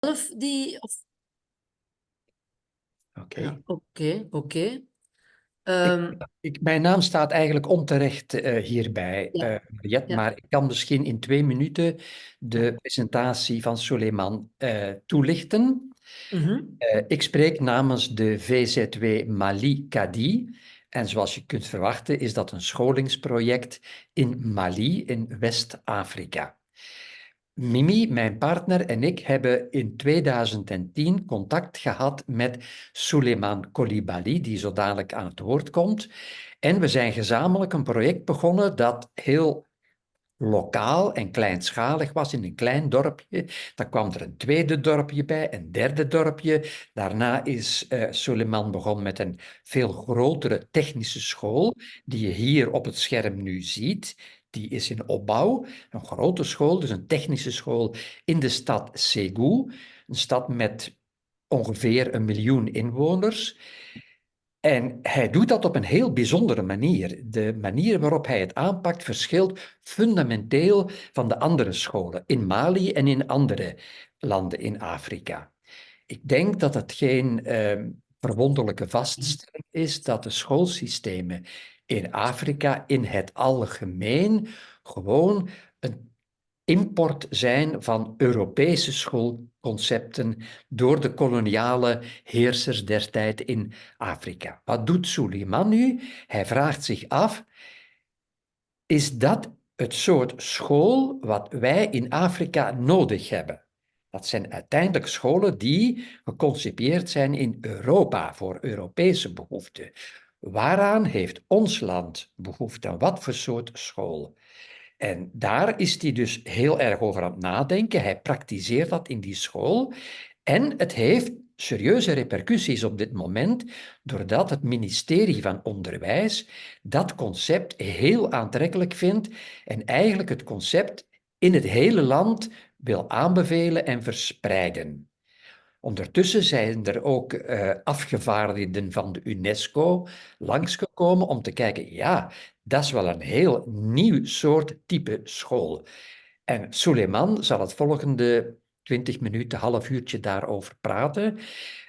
Zelf die... Oké. Ja, oké. Mijn naam staat eigenlijk onterecht hierbij, Ja, Mariette, ja. maar ik kan misschien in 2 minuten de Ja. presentatie van Suleiman toelichten. Mhm. Ik spreek namens de VZW Mali Kadi. En zoals je kunt verwachten, is dat een scholingsproject in Mali, in West-Afrika. Mimi, mijn partner en ik hebben in 2010 contact gehad met Souleymane Coulibaly, die zo dadelijk aan het woord komt. En we zijn gezamenlijk een project begonnen dat heel lokaal en kleinschalig was in een klein dorpje. Dan kwam er een tweede dorpje bij, een derde dorpje. Daarna is Souleymane begonnen met een veel grotere technische school, die je hier op het scherm nu ziet. Die is in opbouw, een grote school, dus een technische school in de stad Ségou, een stad met ongeveer 1 miljoen inwoners. En hij doet dat op een heel bijzondere manier. De manier waarop hij het aanpakt verschilt fundamenteel van de andere scholen in Mali en in andere landen in Afrika. Ik denk dat het geen verwonderlijke vaststelling is dat de schoolsystemen in Afrika in het algemeen gewoon een import zijn van Europese schoolconcepten door de koloniale heersers der tijd in Afrika. Wat doet Suleiman nu? Hij vraagt zich af, is dat het soort school wat wij in Afrika nodig hebben? Dat zijn uiteindelijk scholen die geconcipieerd zijn in Europa voor Europese behoeften. Waaraan heeft ons land behoefte? Aan wat voor soort school? En daar is hij dus heel erg over aan het nadenken. Hij praktiseert dat in die school. En het heeft serieuze repercussies op dit moment, doordat het ministerie van Onderwijs dat concept heel aantrekkelijk vindt en eigenlijk het concept in het hele land wil aanbevelen en verspreiden. Ondertussen zijn er ook afgevaardigden van de UNESCO langsgekomen om te kijken, ja, dat is wel een heel nieuw soort type school. En Suleiman zal het volgende 20 minuten, half uurtje daarover praten.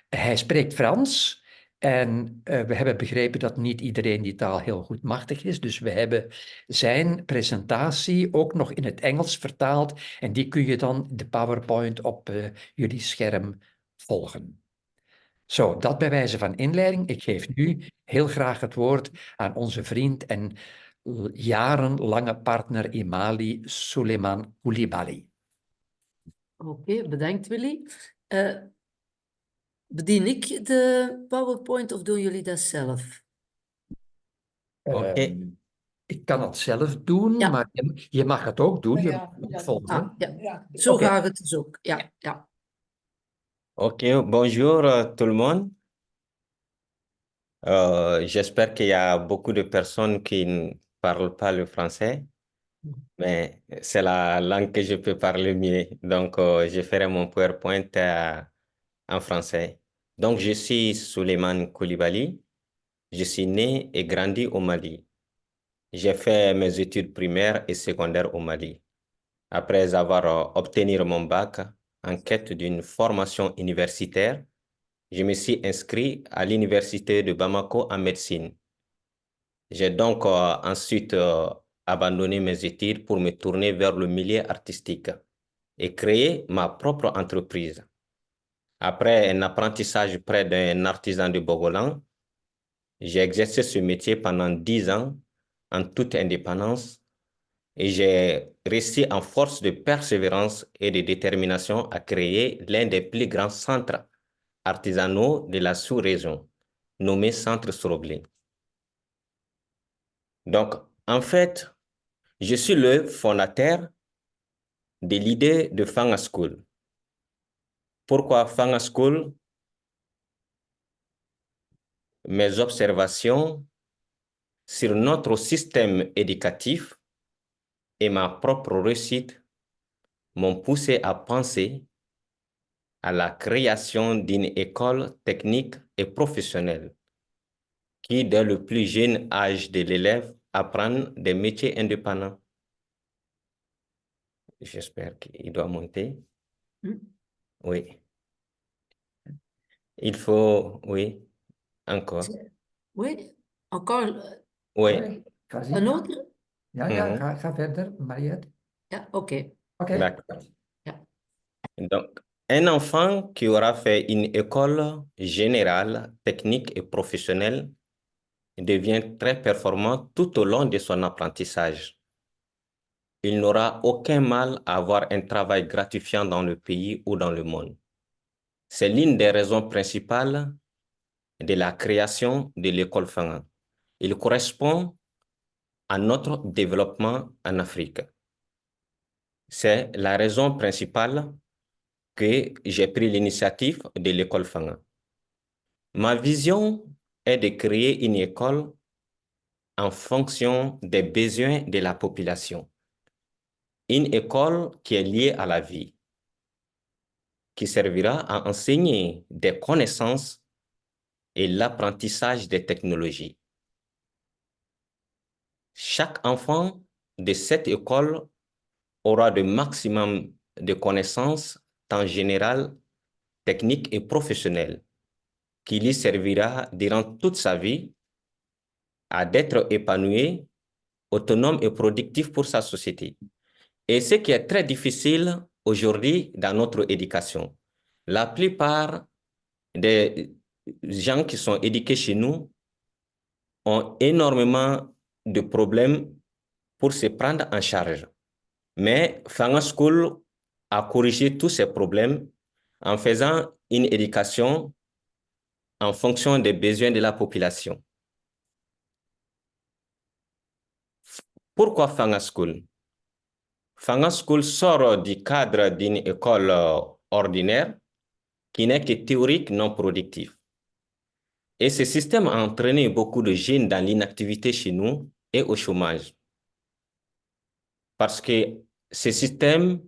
Hij spreekt Frans en we hebben begrepen dat niet iedereen die taal heel goed machtig is. Dus we hebben zijn presentatie ook nog in het Engels vertaald en die kun je dan, de PowerPoint, op jullie scherm volgen. Zo, dat bij wijze van inleiding. Ik geef nu heel graag het woord aan onze vriend en jarenlange partner in Mali, Souleymane Coulibaly. Oké, bedankt Willy. Bedien ik de PowerPoint of doen jullie dat zelf? Oké. Ik kan het zelf doen, Ja. maar je mag het ook doen. Je mag het volgen. Ja. Zo Oké. gaat het dus ook. Ja. Ok, bonjour tout le monde. J'espère qu'il y a beaucoup de personnes qui ne parlent pas le français, mais c'est la langue que je peux parler mieux. Donc, je ferai mon PowerPoint en français. Donc, je suis Souleymane Coulibaly. Je suis né et grandi au Mali. J'ai fait mes études primaires et secondaires au Mali. Après avoir obtenu mon bac en quête d'une formation universitaire, je me suis inscrit à l'université de Bamako en médecine. J'ai donc ensuite abandonné mes études pour me tourner vers le milieu artistique et créer ma propre entreprise. Après un apprentissage près d'un artisan de Bogolan, j'ai exercé ce métier pendant 10 ans en toute indépendance et j'ai réussi en force de persévérance et de détermination à créer l'un des plus grands centres artisanaux de la sous-région, nommé Centre Soroblé. Donc, en fait, je suis le fondateur de l'idée de Fanga School. Pourquoi Fanga School? Mes observations sur notre système éducatif et ma propre réussite m'ont poussé à penser à la création d'une école technique et professionnelle qui, dès le plus jeune âge de l'élève, apprend des métiers indépendants. J'espère qu'il doit monter. Oui. Il faut, oui, encore. Oui, encore Oui. Allee, ga een zien. autre? Ja, ga verder, Mariette. Ja, oké. Oké. D'accord. Ja. Donc, un enfant qui aura fait une école générale, technique et professionnelle devient très performant tout au long de son apprentissage. Il n'aura aucun mal à avoir un travail gratifiant dans le pays ou dans le monde. C'est l'une des raisons principales de la création de l'école Fanga. Il correspond à notre développement en Afrique. C'est la raison principale que j'ai pris l'initiative de l'école Fanga. Ma vision est de créer une école en fonction des besoins de la population. Une école qui est liée à la vie, qui servira à enseigner des connaissances et l'apprentissage des technologies. Chaque enfant de cette école aura le maximum de connaissances, tant générales, techniques et professionnelles, qui lui servira durant toute sa vie à d'être épanoui, autonome et productif pour sa société. Et ce qui est très difficile aujourd'hui dans notre éducation. La plupart des gens qui sont éduqués chez nous ont énormément de problèmes pour se prendre en charge. Mais Fanga School a corrigé tous ces problèmes en faisant une éducation en fonction des besoins de la population. Pourquoi Fanga School? Fanga School sort du cadre d'une école ordinaire qui n'est que théorique, non productif. Et ce système a entraîné beaucoup de jeunes dans l'inactivité chez nous et au chômage. Parce que ce système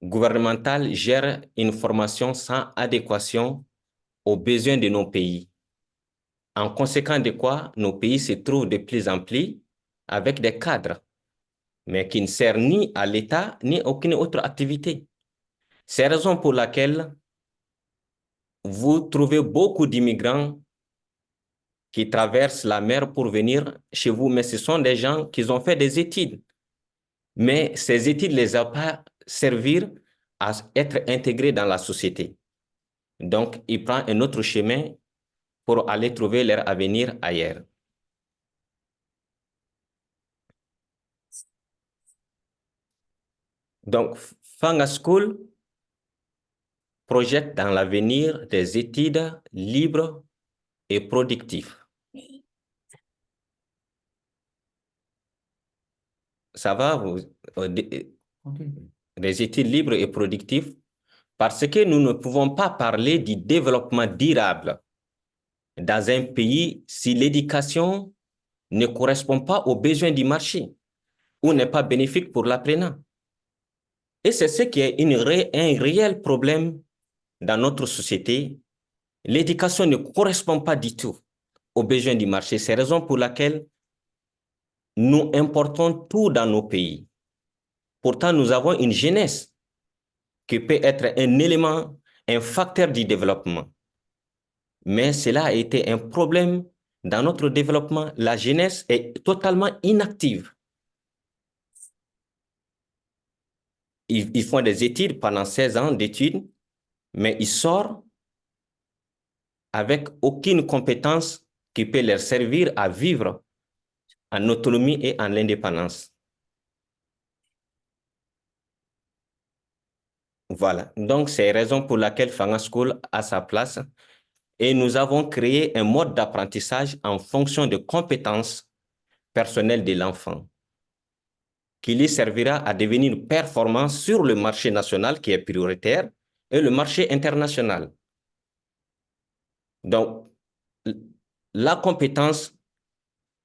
gouvernemental gère une formation sans adéquation aux besoins de nos pays. En conséquence de quoi, nos pays se trouvent de plus en plus avec des cadres, mais qui ne servent ni à l'État ni à aucune autre activité. C'est la raison pour laquelle vous trouvez beaucoup d'immigrants qui traversent la mer pour venir chez vous, mais ce sont des gens qui ont fait des études. Mais ces études ne les ont pas servi à être intégrés dans la société. Donc, ils prennent un autre chemin pour aller trouver leur avenir ailleurs. Donc, Fanga School projette dans l'avenir des études libres et productives. Ça va, des études libres et productives, parce que nous ne pouvons pas parler du développement durable dans un pays si l'éducation ne correspond pas aux besoins du marché ou n'est pas bénéfique pour l'apprenant. Et c'est ce qui est un réel problème dans notre société. L'éducation ne correspond pas du tout aux besoins du marché. C'est la raison pour laquelle nous importons tout dans nos pays. Pourtant, nous avons une jeunesse qui peut être un élément, un facteur du développement. Mais cela a été un problème dans notre développement. La jeunesse est totalement inactive. Ils font des études pendant 16 ans d'études, mais ils sortent avec aucune compétence qui peut leur servir à vivre en autonomie et en indépendance. Voilà. Donc, c'est la raison pour laquelle Fanga School a sa place. Et nous avons créé un mode d'apprentissage en fonction des compétences personnelles de l'enfant, qui lui servira à devenir performant sur le marché national qui est prioritaire et le marché international. Donc, la compétence,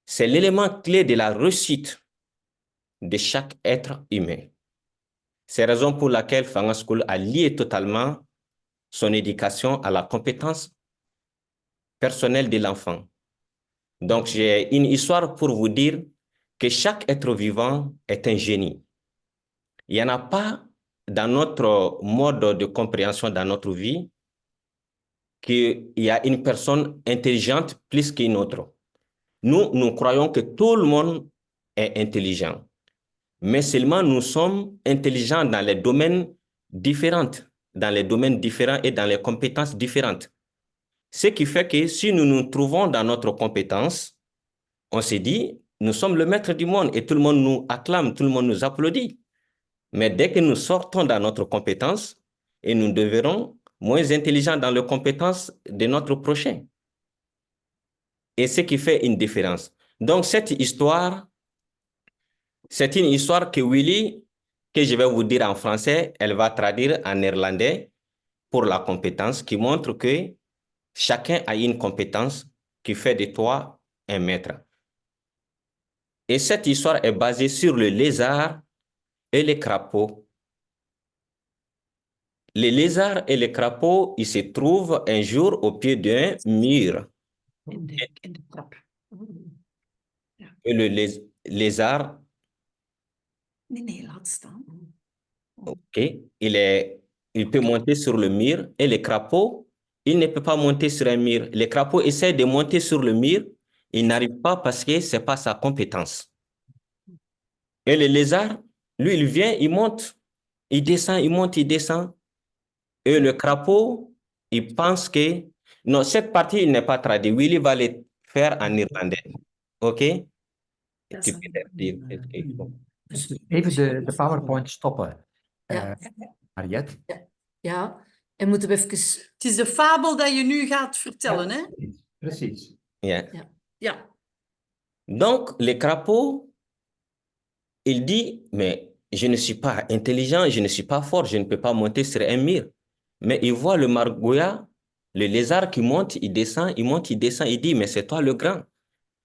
c'est l'élément clé de la réussite de chaque être humain. C'est la raison pour laquelle Fanga School a lié totalement son éducation à la compétence personnelle de l'enfant. Donc, j'ai une histoire pour vous dire que chaque être vivant est un génie. Il n'y en a pas dans notre mode de compréhension dans notre vie qu'il y a une personne intelligente plus qu'une autre. Nous croyons que tout le monde est intelligent, mais seulement nous sommes intelligents dans les domaines différents, et dans les compétences différentes. Ce qui fait que si nous nous trouvons dans notre compétence, on se dit, nous sommes le maître du monde et tout le monde nous acclame, tout le monde nous applaudit. Mais dès que nous sortons dans notre compétence, et nous devenons moins intelligents dans les compétences de notre prochain. Et ce qui fait une différence. Donc, cette histoire, c'est une histoire que Willy, que je vais vous dire en français, elle va traduire en néerlandais pour la compétence, qui montre que chacun a une compétence qui fait de toi un maître. Et cette histoire est basée sur le lézard et les crapauds. Les lézards et les crapauds, ils se trouvent un jour au pied d'un mur. In de trap. Et le lézard, Nee, laat staan. okay, il peut monter sur le mur et les crapauds, il ne peut pas monter sur un mur. Les crapauds essaient de monter sur le mur, ils n'arrivent pas parce que ce n'est pas sa compétence. Et le lézard, lui, il vient, il monte, il descend, il monte, il descend. Et le crapaud, il pense que... Non, cette partie, il n'est pas traduit. Willy va le faire en irlandais. OK? Tu peux dire ce qu'il faut. Even de PowerPoint stoppen, Ja, Mariette. ja. En moeten we even... Het is de fabel dat je nu gaat vertellen, hè? Precies. Yeah. Ja. Donc, le crapaud, il dit, mais je ne suis pas intelligent, je ne suis pas fort, je ne peux pas monter sur un mur. Mais il voit le margouillat, le lézard qui monte, il descend, il monte, il descend, il dit, mais c'est toi le grand.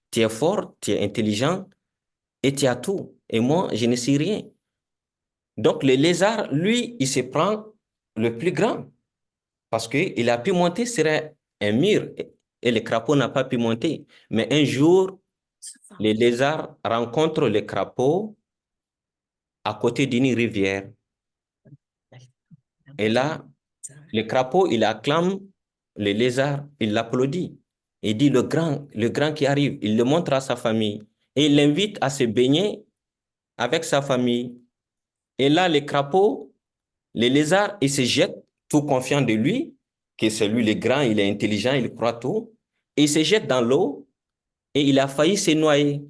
Tu es fort, tu es intelligent et tu as tout. Et moi, je ne sais rien. Donc, le lézard, lui, il se prend le plus grand parce qu'il a pu monter sur un mur et le crapaud n'a pas pu monter. Mais un jour, les lézards rencontrent le crapaud à côté d'une rivière. Et là, le crapaud, il acclame le lézard, il l'applaudit. Il dit le grand qui arrive, il le montre à sa famille. Et il l'invite à se baigner avec sa famille. Et là, le crapaud, le lézard, il se jette tout confiant de lui, que c'est lui le grand, il est intelligent, il croit tout. Et il se jette dans l'eau et il a failli se noyer.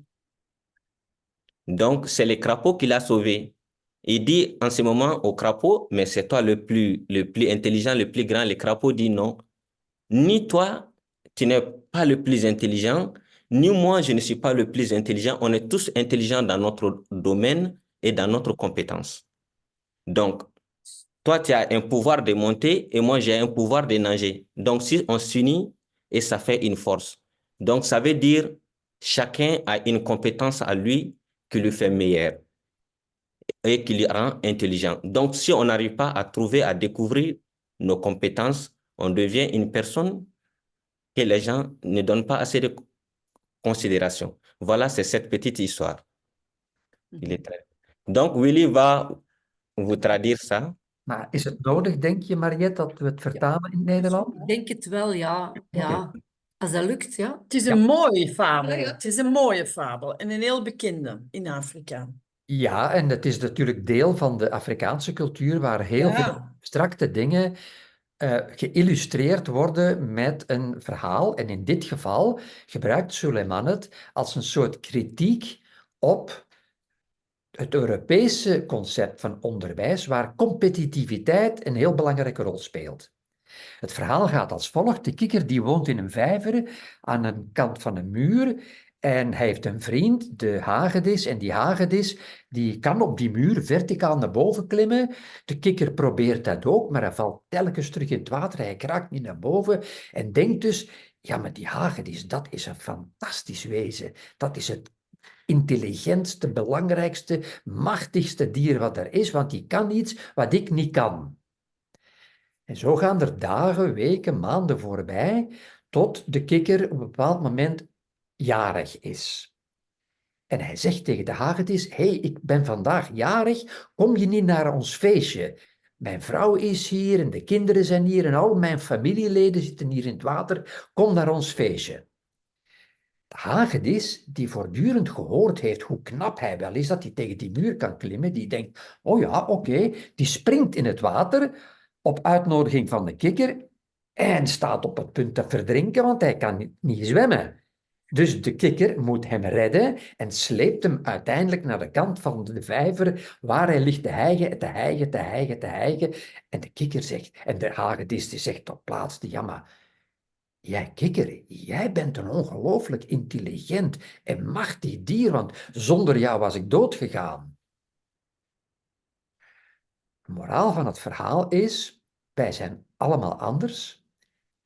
Donc, c'est le crapaud qui l'a sauvé. Il dit en ce moment au crapaud, mais c'est toi le plus intelligent, le plus grand. Le crapaud dit non. Ni toi, tu n'es pas le plus intelligent, ni moi, je ne suis pas le plus intelligent. On est tous intelligents dans notre domaine et dans notre compétence. Donc, toi, tu as un pouvoir de monter et moi, j'ai un pouvoir de nager. Donc, si on s'unit, et ça fait une force. Donc, ça veut dire chacun a une compétence à lui qui le fait meilleur et qui le rend intelligent. Donc, si on n'arrive pas à trouver, à découvrir nos compétences, on devient une personne que les gens ne donnent pas assez de considération. Voilà, c'est cette petite histoire. Il est très... Donc, Willy va vous traduire ça. Maar is het nodig, denk je, Mariette, dat we het vertalen in het Nederlands? Ik denk het wel, ja. Ja. Als dat lukt, ja. Het is een mooie fabel. Het is een mooie fabel en een heel bekende in Afrika. Ja, en het is natuurlijk deel van de Afrikaanse cultuur waar heel veel abstracte dingen geïllustreerd worden met een verhaal. En in dit geval gebruikt Suleiman het als een soort kritiek op het Europese concept van onderwijs, waar competitiviteit een heel belangrijke rol speelt. Het verhaal gaat als volgt. De kikker die woont in een vijver aan een kant van een muur en hij heeft een vriend, de hagedis, en die hagedis die kan op die muur verticaal naar boven klimmen. De kikker probeert dat ook, maar hij valt telkens terug in het water, hij kraakt niet naar boven en denkt dus, ja, maar die hagedis, dat is een fantastisch wezen. Dat is het intelligentste, belangrijkste, machtigste dier wat er is, want die kan iets wat ik niet kan. En zo gaan er dagen, weken, maanden voorbij, tot de kikker op een bepaald moment jarig is. En hij zegt tegen de hagedis, hey, ik ben vandaag jarig, kom je niet naar ons feestje? Mijn vrouw is hier en de kinderen zijn hier en al mijn familieleden zitten hier in het water, kom naar ons feestje. De hagedis, die voortdurend gehoord heeft hoe knap hij wel is, dat hij tegen die muur kan klimmen, die denkt, oh ja, oké, die springt in het water op uitnodiging van de kikker en staat op het punt te verdrinken, want hij kan niet zwemmen. Dus de kikker moet hem redden en sleept hem uiteindelijk naar de kant van de vijver waar hij ligt te hijgen, te hijgen, te hijgen, te hijgen. En de kikker zegt, en de hagedis die zegt op plaats, ja maar jij kikker, jij bent een ongelooflijk intelligent en machtig dier, want zonder jou was ik doodgegaan. De moraal van het verhaal is, wij zijn allemaal anders.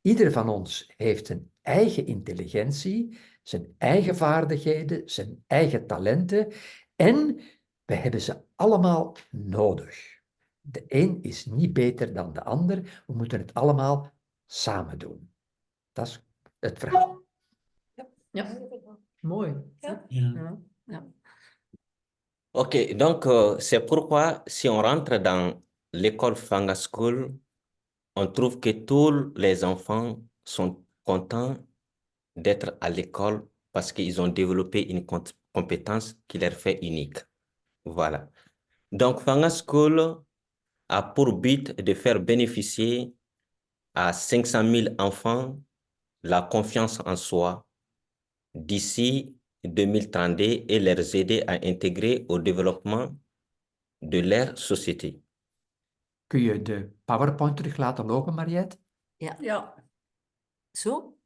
Ieder van ons heeft een eigen intelligentie, zijn eigen vaardigheden, zijn eigen talenten en we hebben ze allemaal nodig. De een is niet beter dan de ander, we moeten het allemaal samen doen. Dat is het verhaal. Ja, mooi. Ja. Ja. Ja. Ok, donc c'est pourquoi si on rentre dans l'école Fanga School, on trouve que tous les enfants sont contents d'être à l'école parce qu'ils ont développé une compétence qui leur fait unique. Voilà. Donc Fanga School a pour but de faire bénéficier à 500 000 enfants la confiance en soi d'ici 2032 et les aider à intégrer au développement de leur société. Kun je de PowerPoint terug laten lopen, Mariette? Ja. Zo?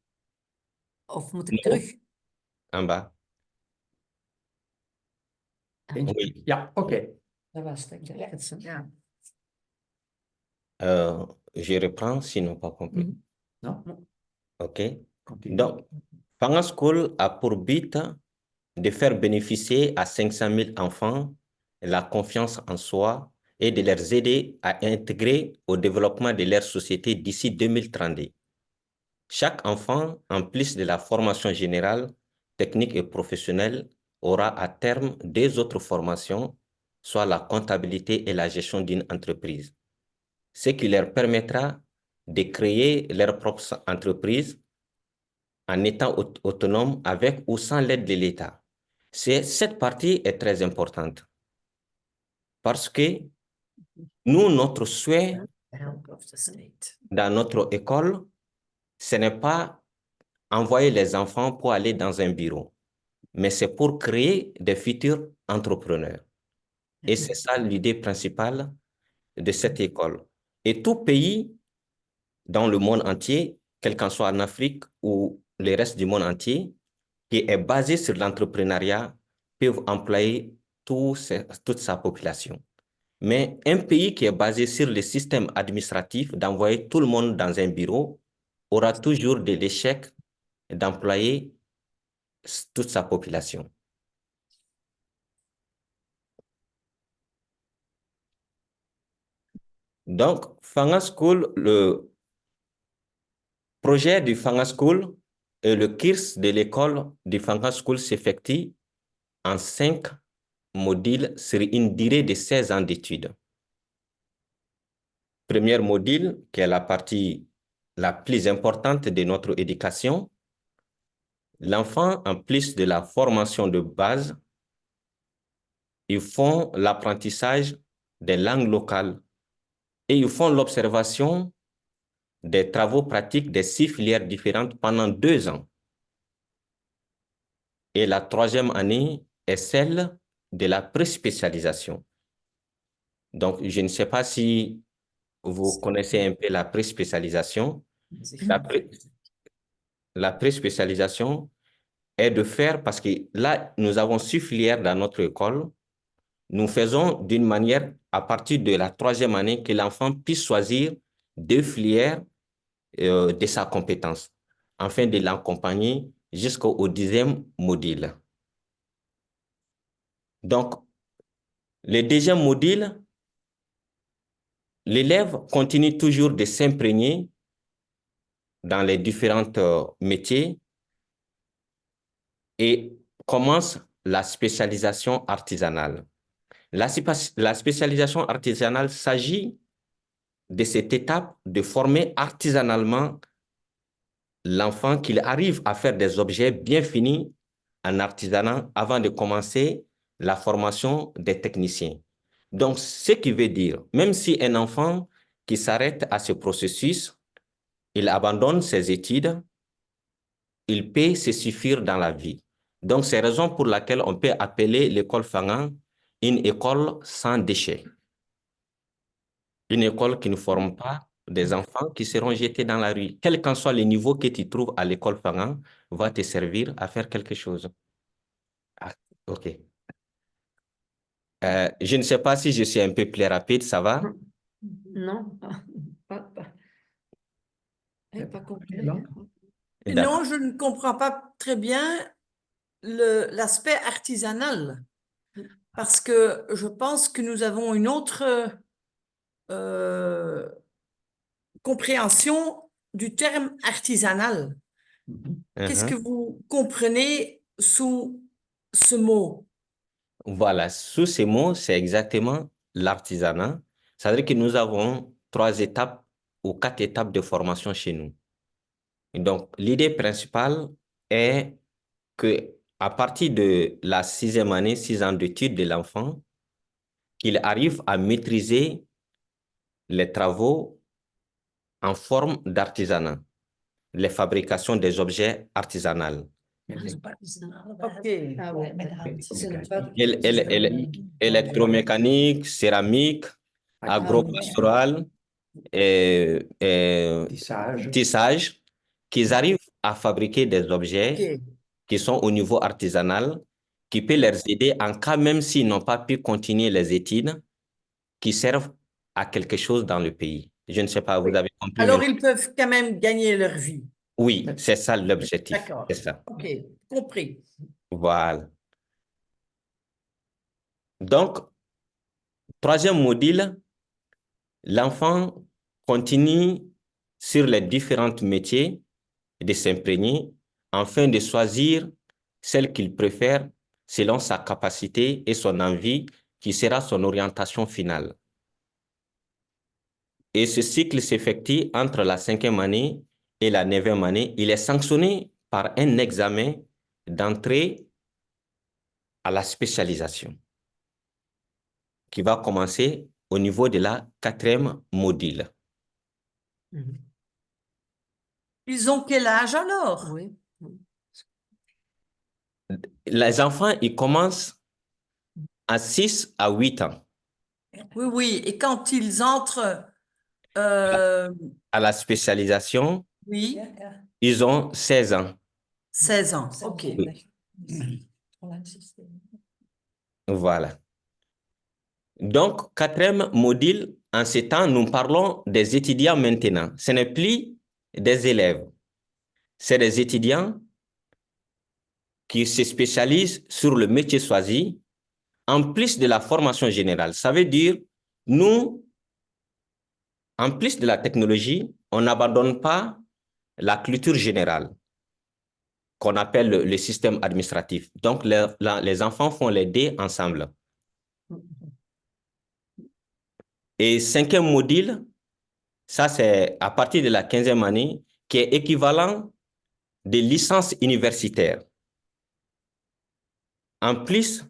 Of moet ik No. terug? En bas. Eentje? Oui. Ja, oké. Dat was het. Ik dacht het zo. Ja. Je reprends s'ils n'ont pas compris. Nou, OK. continue. Donc, Fanga School a pour but de faire bénéficier à 500 000 enfants la confiance en soi et de les aider à intégrer au développement de leur société d'ici 2032. Chaque enfant, en plus de la formation générale, technique et professionnelle, aura à terme deux autres formations, soit la comptabilité et la gestion d'une entreprise, ce qui leur permettra de créer leur propre entreprise en étant autonome avec ou sans l'aide de l'État. Cette partie est très importante parce que nous, notre souhait Help of the state. dans notre école, ce n'est pas envoyer les enfants pour aller dans un bureau, mais c'est pour créer des futurs entrepreneurs. Et c'est ça l'idée principale de cette école. Et tout pays dans le monde entier, quel qu'en soit en Afrique ou le reste du monde entier, qui est basé sur l'entrepreneuriat, peuvent employer toute sa population. Mais un pays qui est basé sur le système administratif d'envoyer tout le monde dans un bureau aura toujours de l'échec d'employer toute sa population. Donc, Fanga School, le projet du Fanga School et le KIRS de l'école du Fanga School s'effectue en 5 modules sur une durée de 16 ans d'études. Premier module, qui est la partie la plus importante de notre éducation, l'enfant, en plus de la formation de base, ils font l'apprentissage des langues locales et ils font l'observation des travaux pratiques des 6 filières différentes pendant 2 ans. Et la 3e année est celle de la préspécialisation. Donc, je ne sais pas si vous connaissez un peu la préspécialisation. La préspécialisation est de faire, parce que là, nous avons 6 filières dans notre école. Nous faisons d'une manière, à partir de la 3e année, que l'enfant puisse choisir 2 filières de sa compétence, afin de l'accompagner jusqu'au 10e module. Donc, le 2e module, l'élève continue toujours de s'imprégner dans les différents métiers et commence la spécialisation artisanale. La spécialisation artisanale s'agit de cette étape de former artisanalement l'enfant qu'il arrive à faire des objets bien finis en artisanat avant de commencer la formation des techniciens. Donc, ce qui veut dire, même si un enfant qui s'arrête à ce processus, il abandonne ses études, il peut se suffire dans la vie. Donc, c'est la raison pour laquelle on peut appeler l'école Fangan une école sans déchets. Une école qui ne forme pas des enfants qui seront jetés dans la rue. Quel qu'en soit le niveau que tu trouves à l'école Fangan, va te servir à faire quelque chose. Ah, OK. Je ne sais pas si je suis un peu plus rapide, ça va? Non, pas complet. Non. Non, je ne comprends pas très bien l'aspect artisanal. Parce que je pense que nous avons une autre compréhension du terme artisanal. Qu'est-ce que vous comprenez sous ce mot? Voilà, sous ces mots, c'est exactement l'artisanat. C'est-à-dire que nous avons 3 étapes ou 4 étapes de formation chez nous. Et donc, l'idée principale est que à partir de la 6e année, 6 ans d'études de l'enfant, qu'il arrive à maîtriser les travaux en forme d'artisanat, les fabrications des objets artisanaux. OK. Ah ouais, Électromécanique, céramique, agropastoral, tissage, qu'ils arrivent à fabriquer des objets OK. qui sont au niveau artisanal, qui peut leur aider en cas même s'ils n'ont pas pu continuer les études, qui servent à quelque chose dans le pays. Je ne sais pas, vous avez compris? Alors, ils peuvent quand même gagner leur vie. Oui, c'est ça l'objectif. D'accord. C'est ça. OK, compris. Voilà. Donc, 3e module, l'enfant continue sur les différents métiers de s'imprégner afin de choisir celle qu'il préfère selon sa capacité et son envie, qui sera son orientation finale. Et ce cycle s'effectue entre la 5e année et la 9e année. Il est sanctionné par un examen d'entrée à la spécialisation qui va commencer au niveau de la 4e module. Ils ont quel âge alors? Oui. Les enfants, ils commencent à 6 à 8 ans. Oui, oui. Et quand ils entrent, À la spécialisation, oui, ils ont 16 ans. 16 ans. OK. Voilà. Donc, 4e module, en ce temps, nous parlons des étudiants maintenant. Ce n'est plus des élèves. C'est des étudiants qui se spécialisent sur le métier choisi, en plus de la formation générale. Ça veut dire, nous, en plus de la technologie, on n'abandonne pas la culture générale qu'on appelle le système administratif. Donc, les enfants font les deux ensemble. Et 5e module, ça c'est à partir de la 15e année, qui est équivalent de licence universitaire. En plus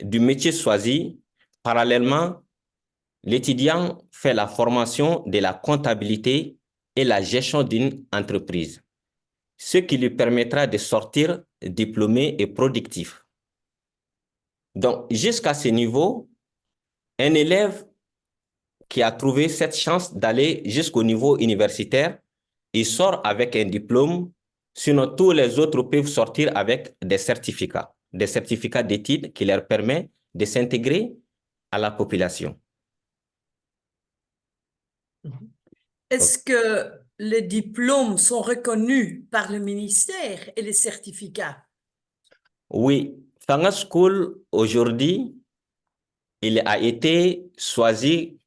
du métier choisi, parallèlement, l'étudiant fait la formation de la comptabilité et la gestion d'une entreprise, ce qui lui permettra de sortir diplômé et productif. Donc, jusqu'à ce niveau, un élève qui a trouvé cette chance d'aller jusqu'au niveau universitaire, il sort avec un diplôme, sinon tous les autres peuvent sortir avec des certificats d'études qui leur permettent de s'intégrer à la population. Est-ce que les diplômes sont reconnus par le ministère et les certificats? Oui, Fangan School, aujourd'hui, il a été choisi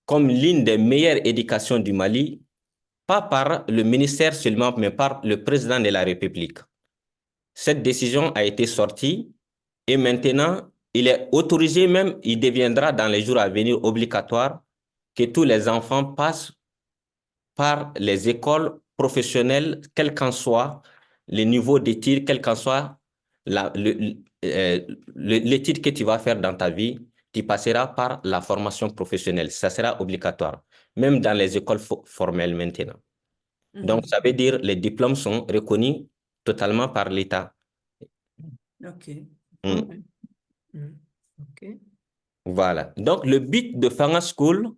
comme l'une des meilleures éducations du Mali, pas par le ministère seulement, mais par le président de la République. Cette décision a été sortie Et maintenant, il est autorisé même, il deviendra dans les jours à venir obligatoire que tous les enfants passent par les écoles professionnelles, quel qu'en soit le niveau d'études, quel qu'en soit l'étude que tu vas faire dans ta vie, tu passeras par la formation professionnelle. Ça sera obligatoire, même dans les écoles formelles maintenant. Donc, ça veut dire les diplômes sont reconnus totalement par l'État. OK. Mm. OK. Voilà. Donc, le but de Fanga School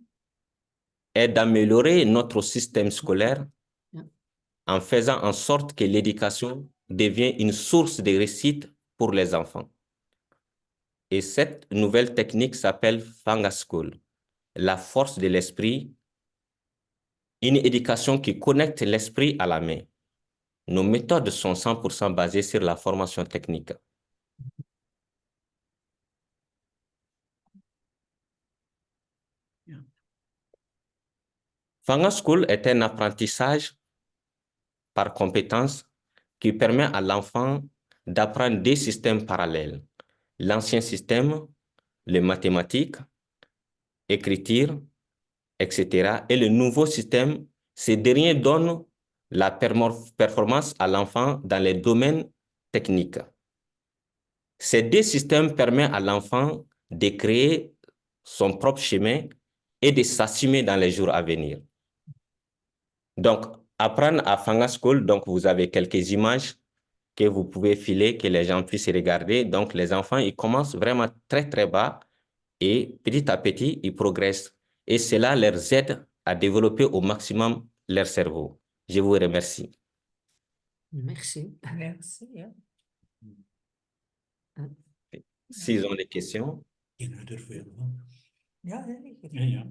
est d'améliorer notre système scolaire en faisant en sorte que l'éducation devienne une source de réussite pour les enfants. Et cette nouvelle technique s'appelle Fanga School, la force de l'esprit, une éducation qui connecte l'esprit à la main. Nos méthodes sont 100% basées sur la formation technique. Fanga School est un apprentissage par compétence qui permet à l'enfant d'apprendre des systèmes parallèles. L'ancien système, les mathématiques, écriture, etc. Et le nouveau système, ces derniers donnent la performance à l'enfant dans les domaines techniques. Ces deux systèmes permettent à l'enfant de créer son propre chemin et de s'assumer dans les jours à venir. Donc, apprendre à Fanga School, donc vous avez quelques images que vous pouvez filer, que les gens puissent regarder. Donc, les enfants, ils commencent vraiment très, très bas et petit à petit, ils progressent. Et cela leur aide à développer au maximum leur cerveau. Je vous remercie. Merci. Merci. Hein. S'ils ont des questions. Ja, Ja, ja.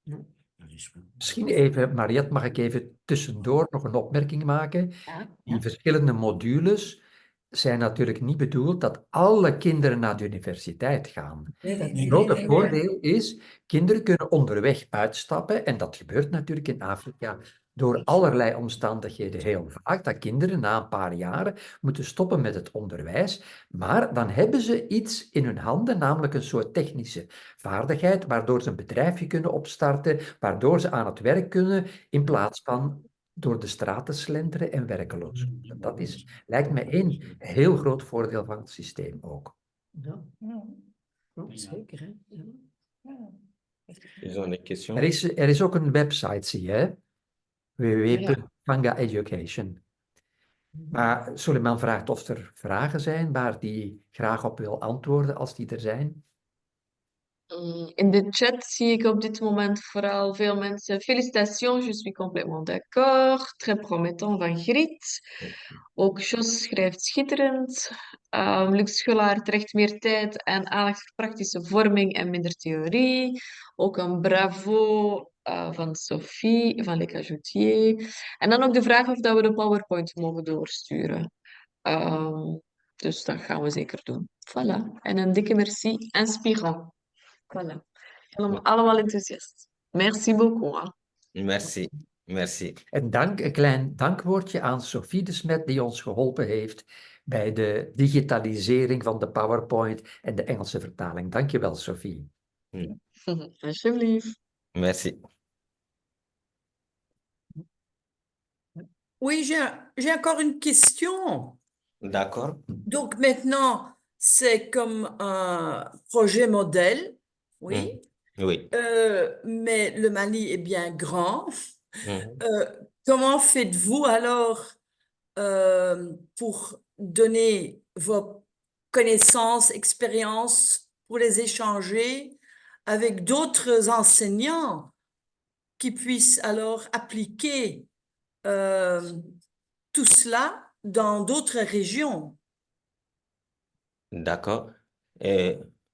Ja. Dat is goed. Misschien even, Mariette, mag ik even tussendoor nog een opmerking maken? Ja. Die verschillende modules zijn natuurlijk niet bedoeld dat alle kinderen naar de universiteit gaan. Nee, dat Het Nee, grote nee, voordeel is, kinderen kunnen onderweg uitstappen en dat gebeurt natuurlijk in Afrika door allerlei omstandigheden heel vaak, dat kinderen na een paar jaren moeten stoppen met het onderwijs, maar dan hebben ze iets in hun handen, namelijk een soort technische vaardigheid, waardoor ze een bedrijfje kunnen opstarten, waardoor ze aan het werk kunnen, in plaats van door de straat te slenteren en werkeloos worden. Dat is, lijkt mij één heel groot voordeel van het systeem ook. Ja, Ja. ja, zeker. Hè? Ja. Ja. Ils ont des questions. Er is ook een website, zie je, hè? www.Fanga Education. Maar Suleiman vraagt of er vragen zijn waar hij graag op wil antwoorden als die er zijn. In de chat zie ik op dit moment vooral veel mensen. Félicitations, je suis complètement d'accord. Très promettant van Griet. Ook Jos schrijft schitterend. Luc Schulaar terecht meer tijd en aandacht voor praktische vorming en minder theorie. Ook een bravo van Sophie van Leka Joutier. En dan ook de vraag of dat we de PowerPoint mogen doorsturen. Dus dat gaan we zeker doen. Voilà. En een dikke merci. Inspirant. Voilà. Allemaal enthousiast. Merci beaucoup. Hein. Merci. Merci. En een klein dankwoordje aan Sophie de Smet die ons geholpen heeft bij de digitalisering van de PowerPoint en de Engelse vertaling. Dank je wel, Sophie. Alsjeblieft. Merci. Oui, j'ai encore une question. D'accord. Donc maintenant, c'est comme un projet modèle, oui. Oui. Mais le Mali est bien grand. Mhm. Comment faites-vous alors pour donner vos connaissances, expériences, pour les échanger avec d'autres enseignants qui puissent alors appliquer tout cela dans d'autres régions? D'accord.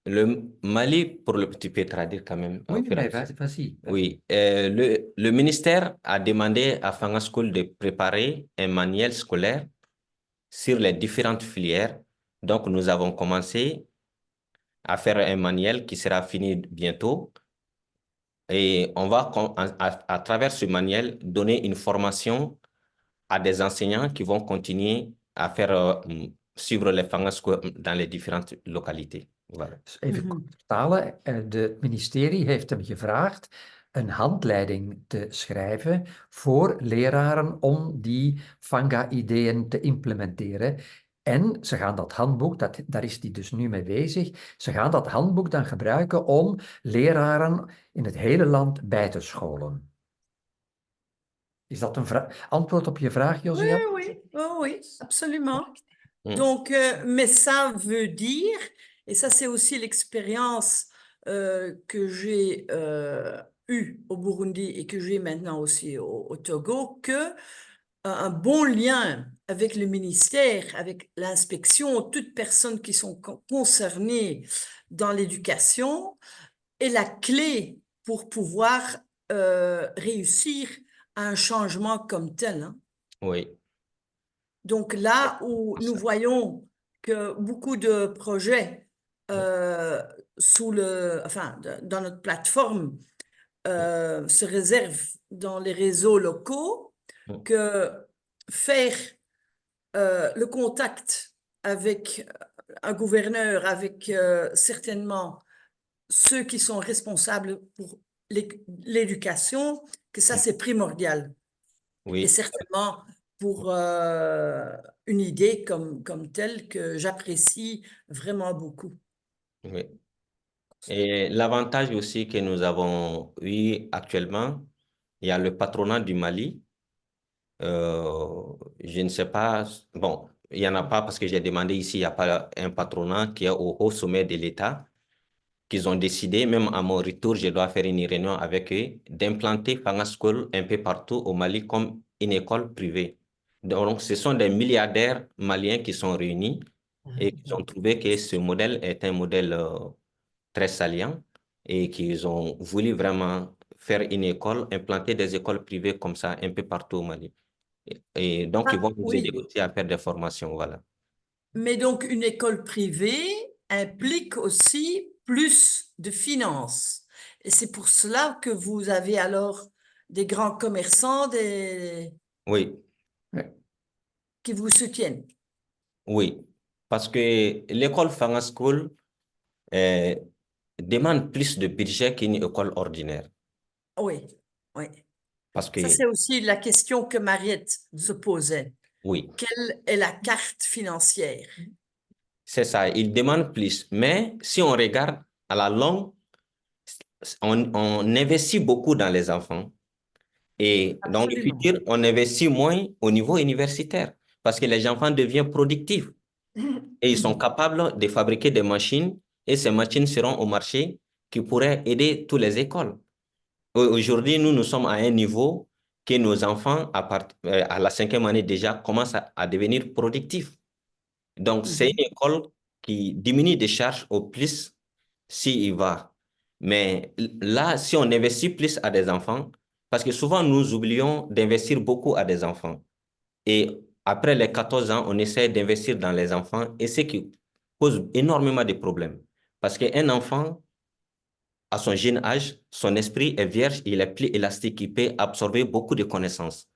Le Mali, tu peux traduire quand même. Oui, Frère. mais vas-y. Oui, le ministère a demandé à Fanga School de préparer un manuel scolaire sur les différentes filières. Donc, nous avons commencé à faire un manuel qui sera fini bientôt. Et on va, à travers ce manuel, donner une formation à des enseignants qui vont continuer à faire suivre les fangascool dans les différentes localités. Voilà. Dus even kort vertalen. Het ministerie heeft hem gevraagd een handleiding te schrijven voor leraren om die Fanga-ideeën te implementeren. En ze gaan dat handboek, daar is hij dus nu mee bezig, ze gaan dat handboek dan gebruiken om leraren in het hele land bij te scholen. Is dat een antwoord op je vraag, Josia? Oui, oui, oh, oui, absolument. Mm. Donc, mais ça veut dire, et ça c'est aussi l'expérience que j'ai eue au Burundi et que j'ai maintenant aussi au Togo, que un bon lien avec le ministère, avec l'inspection, toutes personnes qui sont concernées dans l'éducation est la clé pour pouvoir réussir à un changement comme tel, hein. Oui. Donc là où nous voyons que beaucoup de projets dans notre plateforme se réservent dans les réseaux locaux, que faire le contact avec un gouverneur, avec certainement ceux qui sont responsables pour l'éducation, que ça c'est primordial. Oui. Et certainement pour une idée comme telle que j'apprécie vraiment beaucoup. Oui. Et l'avantage aussi que nous avons eu actuellement, il y a le patronat du Mali. Je ne sais pas, bon, il n'y en a pas parce que j'ai demandé ici, il n'y a pas un patronat qui est au haut sommet de l'État, qu'ils ont décidé, même à mon retour, je dois faire une réunion avec eux, d'implanter Fanga School un peu partout au Mali comme une école privée. Donc, ce sont des milliardaires maliens qui sont réunis et qui ont trouvé que ce modèle est un modèle très saliant et qu'ils ont voulu vraiment faire une école, implanter des écoles privées comme ça un peu partout au Mali. Et donc, ils vont nous aider aussi à faire des formations, voilà. Mais donc, une école privée implique aussi plus de finances. Et c'est pour cela que vous avez alors des grands commerçants Oui. qui vous soutiennent. Oui, parce que l'école Fanga School demande plus de budget qu'une école ordinaire. Oui, oui. Parce que, ça, c'est aussi la question que Mariette se posait. oui, Quelle est la carte financière? c'est ça, il demande plus. Mais si on regarde à la longue, on investit beaucoup dans les enfants. Et dans le Absolument. futur, on investit moins au niveau universitaire parce que les enfants deviennent productifs et ils sont capables de fabriquer des machines et ces machines seront au marché qui pourraient aider toutes les écoles. Aujourd'hui, nous sommes à un niveau que nos enfants, à la 5e année déjà, commencent à devenir productifs. Donc, c'est une école qui diminue des charges au plus s'il va. Mais là, si on investit plus à des enfants, parce que souvent, nous oublions d'investir beaucoup à des enfants. Et après les 14 ans, on essaie d'investir dans les enfants et ce qui pose énormément de problèmes. Parce qu'un enfant, à son jeune âge, son esprit est vierge, il est plus élastique, il peut absorber beaucoup de connaissances.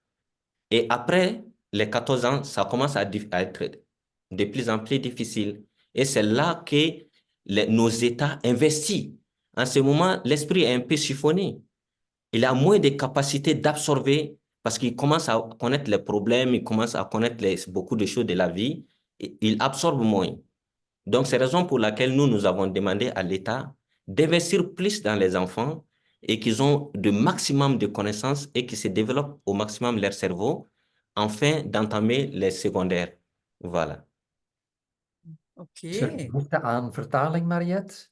Et après les 14 ans, ça commence à être de plus en plus difficile. Et c'est là que nos États investissent. En ce moment, l'esprit est un peu chiffonné. Il a moins de capacité d'absorber parce qu'il commence à connaître les problèmes, il commence à connaître beaucoup de choses de la vie. Et il absorbe moins. Donc, c'est la raison pour laquelle nous avons demandé à l'État d'investir plus dans les enfants et qu'ils ont le maximum de connaissances et qu'ils se développent au maximum leur cerveau afin d'entamer les secondaires. Voilà. Is er behoefte aan vertaling, Mariette?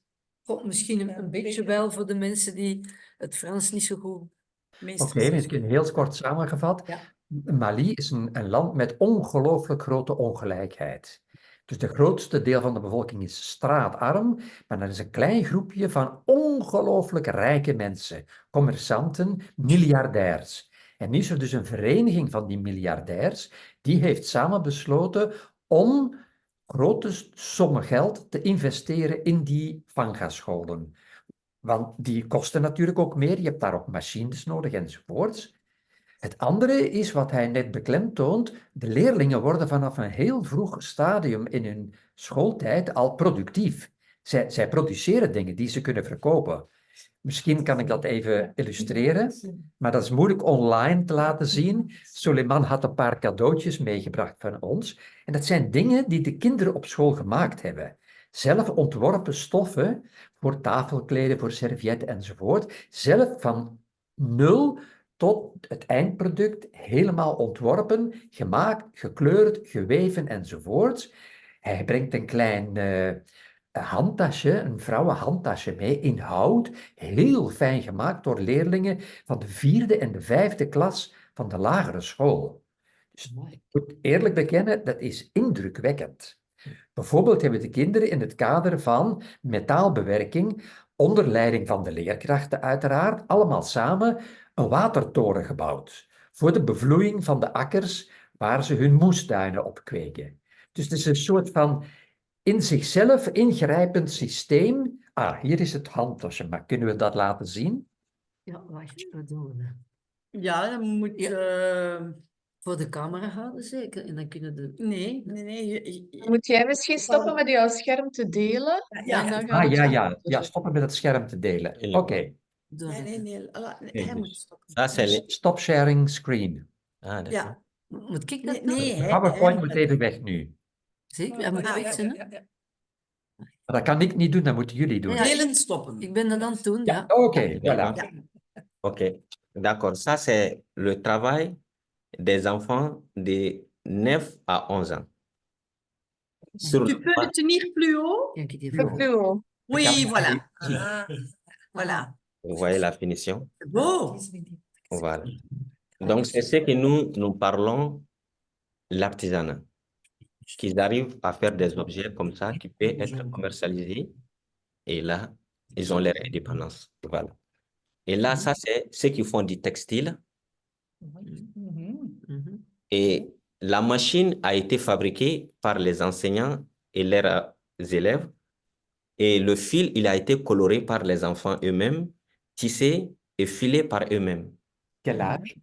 Misschien een beetje wel voor de mensen die het Frans niet zo goed Oké, misschien heel kort samengevat. Ja. Mali is een land met ongelooflijk grote ongelijkheid. Dus de grootste deel van de bevolking is straatarm, maar er is een klein groepje van ongelooflijk rijke mensen, commerçanten, miljardairs. En nu is er dus een vereniging van die miljardairs, die heeft samen besloten om grote sommen geld te investeren in die Fanga-scholen. Want die kosten natuurlijk ook meer, je hebt daar ook machines nodig enzovoorts. Het andere is wat hij net beklemtoont, de leerlingen worden vanaf een heel vroeg stadium in hun schooltijd al productief. Zij produceren dingen die ze kunnen verkopen. Misschien kan ik dat even illustreren, maar dat is moeilijk online te laten zien. Suleiman had een paar cadeautjes meegebracht van ons. En dat zijn dingen die de kinderen op school gemaakt hebben. Zelf ontworpen stoffen voor tafelkleden, voor servietten enzovoort. Zelf van nul tot het eindproduct helemaal ontworpen, gemaakt, gekleurd, geweven enzovoort. Hij brengt een klein handtasje, een vrouwenhandtasje mee in hout, heel fijn gemaakt door leerlingen van de 4e en de 5e klas van de lagere school. Dus ik moet eerlijk bekennen, dat is indrukwekkend. Bijvoorbeeld hebben de kinderen in het kader van metaalbewerking, onder leiding van de leerkrachten uiteraard, allemaal samen een watertoren gebouwd voor de bevloeiing van de akkers waar ze hun moestuinen op kweken. Dus het is een soort van in zichzelf ingrijpend systeem. Ah, hier is het handtasje, maar kunnen we dat laten zien? Ja, wacht, wat doen we? Ja, dan moet... Voor de camera houden zeker, en dan kunnen de... nee. Moet jij misschien stoppen met jouw scherm te delen? Ja. En dan gaan we Ja, stoppen met het scherm te delen. Oké. Nee. Hij moet stoppen. Ça, c'est Stop sharing screen. Ah, d'accord. Ja. Moet ik dat Nee, doen? De PowerPoint moet even weg nu. Zeker, hij moet weg zijn, hè? Maar dat kan ik niet doen, dat moeten jullie doen. Ja, Delen stoppen. Ik ben dat aan het doen, ja. Oké, voilà. OK. D'accord. Ça, c'est le travail des enfants de 9 à 11 ans. Sur Tu peux le tenir plus haut? Ja, ik heb Te veel. Oui, voilà. Ah. Voilà. Vous voyez la finition? C'est beau. Voilà. Donc, c'est ce que nous parlons, l'artisanat. Qu'ils arrivent à faire des objets comme ça qui peuvent être commercialisés. Et là, ils ont leur indépendance. Voilà. Et là, ça, c'est ceux qui font du textile. Mhm. Et la machine a été fabriquée par les enseignants et leurs élèves. Et le fil, il a été coloré par les enfants eux-mêmes, tissé et filé par eux-mêmes. Quel âge?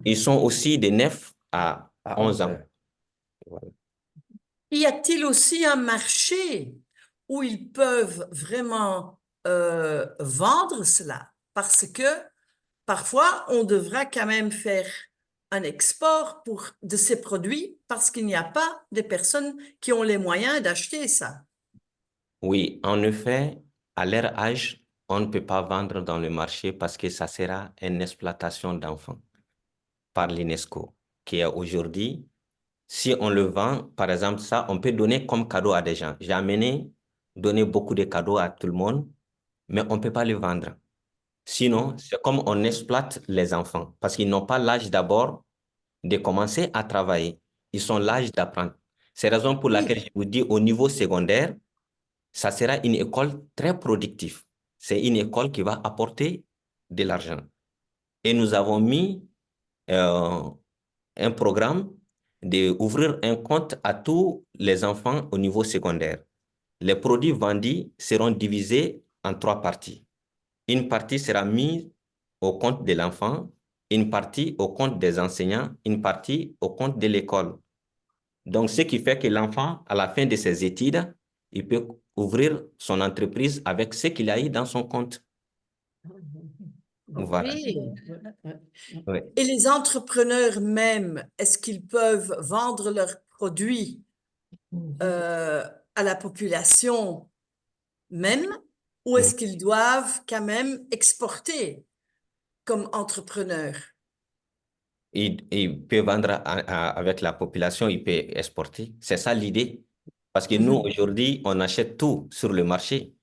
Ils sont aussi de 9 à 11 ans. Voilà. Y a-t-il aussi un marché où ils peuvent vraiment vendre cela? Parce que parfois, on devra quand même faire un export de ces produits parce qu'il n'y a pas de personnes qui ont les moyens d'acheter ça. Oui, en effet, à leur âge, on ne peut pas vendre dans le marché parce que ça sera une exploitation d'enfants par l'UNESCO, qui est aujourd'hui, si on le vend, par exemple, ça, on peut donner comme cadeau à des gens. J'ai amené, donné beaucoup de cadeaux à tout le monde, mais on ne peut pas le vendre. Sinon, c'est comme on exploite les enfants parce qu'ils n'ont pas l'âge d'abord de commencer à travailler. Ils sont l'âge d'apprendre. C'est la raison pour laquelle je vous dis au niveau secondaire, ça sera une école très productive. C'est une école qui va apporter de l'argent. Et nous avons mis un programme d'ouvrir un compte à tous les enfants au niveau secondaire. Les produits vendus seront divisés en 3 parties. Une partie sera mise au compte de l'enfant, une partie au compte des enseignants, une partie au compte de l'école. Donc, ce qui fait que l'enfant, à la fin de ses études, il peut ouvrir son entreprise avec ce qu'il a eu dans son compte. Voilà. Oui. Et les entrepreneurs même, est-ce qu'ils peuvent vendre leurs produits à la population même ou est-ce qu'ils doivent quand même exporter comme entrepreneurs? Il peut vendre avec la population, il peut exporter. C'est ça l'idée. Parce que nous, aujourd'hui, on achète tout sur le marché.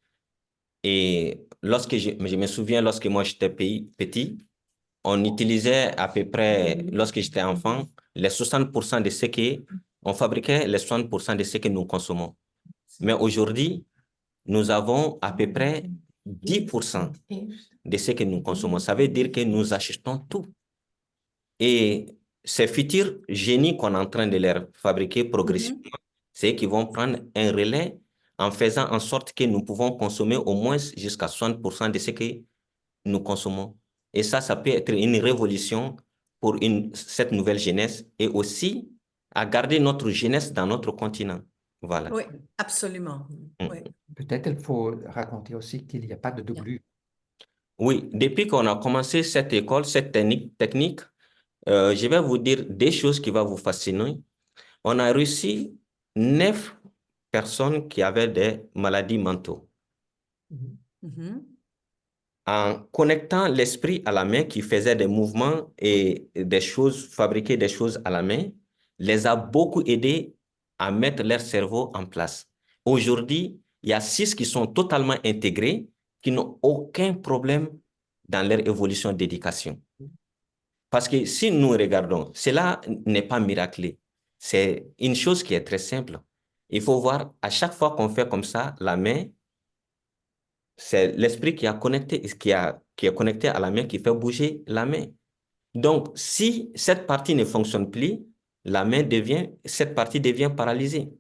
Et lorsque je me souviens, lorsque moi j'étais petit, on utilisait à peu près, lorsque j'étais enfant, les 60% de ce que, on fabriquait les 60% de ce que nous consommons. Mais aujourd'hui, nous avons à peu près 10% de ce que nous consommons. Ça veut dire que nous achetons tout. Et ces futurs génies qu'on est en train de leur fabriquer progressivement, c'est qu'ils vont prendre un relais en faisant en sorte que nous pouvons consommer au moins jusqu'à 60% de ce que nous consommons. Et ça peut être une révolution pour cette nouvelle jeunesse et aussi à garder notre jeunesse dans notre continent. Voilà. Oui, absolument. Oui. Peut-être il faut raconter aussi qu'il n'y a pas de doublure. Oui, depuis qu'on a commencé cette école, cette technique, je vais vous dire des choses qui vont vous fasciner. On a reçu 9 personnes qui avaient des maladies mentales. Mhm. En connectant l'esprit à la main qui faisait des mouvements et des choses, fabriquer des choses à la main, les a beaucoup aidés à mettre leur cerveau en place. Aujourd'hui, il y a 6 qui sont totalement intégrés, qui n'ont aucun problème dans leur évolution d'éducation. Parce que si nous regardons, cela n'est pas miraculé. C'est une chose qui est très simple. Il faut voir, à chaque fois qu'on fait comme ça, la main, c'est l'esprit qui est connecté à la main qui fait bouger la main. Donc, si cette partie ne fonctionne plus, cette partie devient paralysée.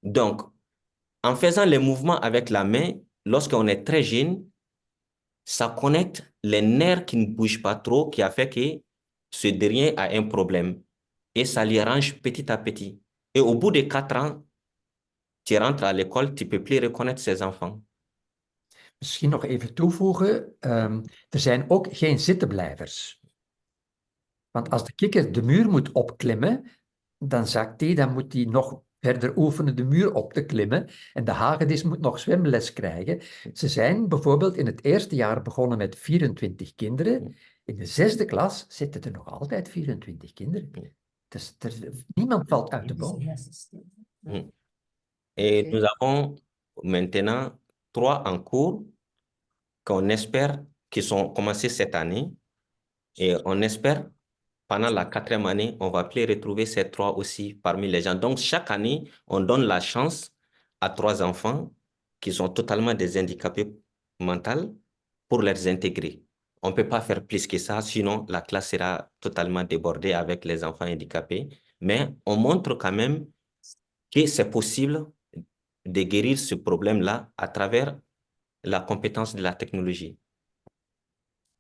Donc, en faisant les mouvements avec la main, lorsqu'on est très jeune, ça connecte les nerfs qui ne bougent pas trop, qui a fait que ce dernier a un problème. Et ça l'y arrange petit à petit. Et au bout de 4 ans, tu rentres à l'école, tu ne peux plus reconnaître ses enfants. Misschien nog even toevoegen, er zijn ook geen zittenblijvers. Want als de kikker de muur moet opklimmen, dan zakt hij, dan moet hij nog verder oefenen de muur op te klimmen. En de hagedis moet nog zwemles krijgen. Ze zijn bijvoorbeeld in het eerste jaar begonnen met 24 kinderen. In de 6e klas zitten er nog altijd 24 kinderen. Dus niemand valt uit de boot. Et Ok. nous avons maintenant 3 en cours qu'on espère qui sont commencés cette année. Et on espère, pendant la 4e année, on va plus retrouver ces 3 aussi parmi les gens. Donc, chaque année, on donne la chance à 3 enfants qui sont totalement des handicapés mentaux pour les intégrer. On ne peut pas faire plus que ça, sinon la classe sera totalement débordée avec les enfants handicapés. Mais on montre quand même que c'est possible de guérir ce problème-là à travers la compétence de la technologie.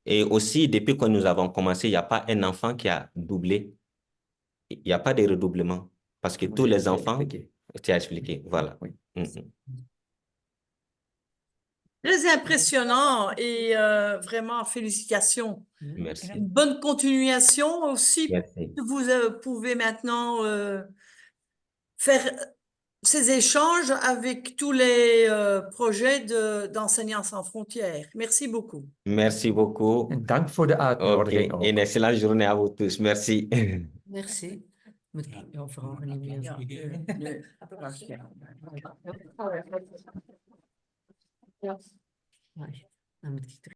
Et aussi, depuis que nous avons commencé, il n'y a pas un enfant qui a doublé. Il n'y a pas de redoublement. Parce que Moi, tous j'ai les expliqué. enfants, tu as expliqué, voilà. Oui. Très impressionnant et vraiment félicitations. Merci. Une bonne continuation aussi. Merci. Vous pouvez maintenant faire ces échanges avec tous les projets d'Enseignants sans frontières. Merci beaucoup. Merci beaucoup. En dank voor de Ok, uitnodiging ook. une excellente journée à vous tous. Merci. Merci. Moet ik jouw vragen niet meer Ja. Nee. Nee, dan moet ik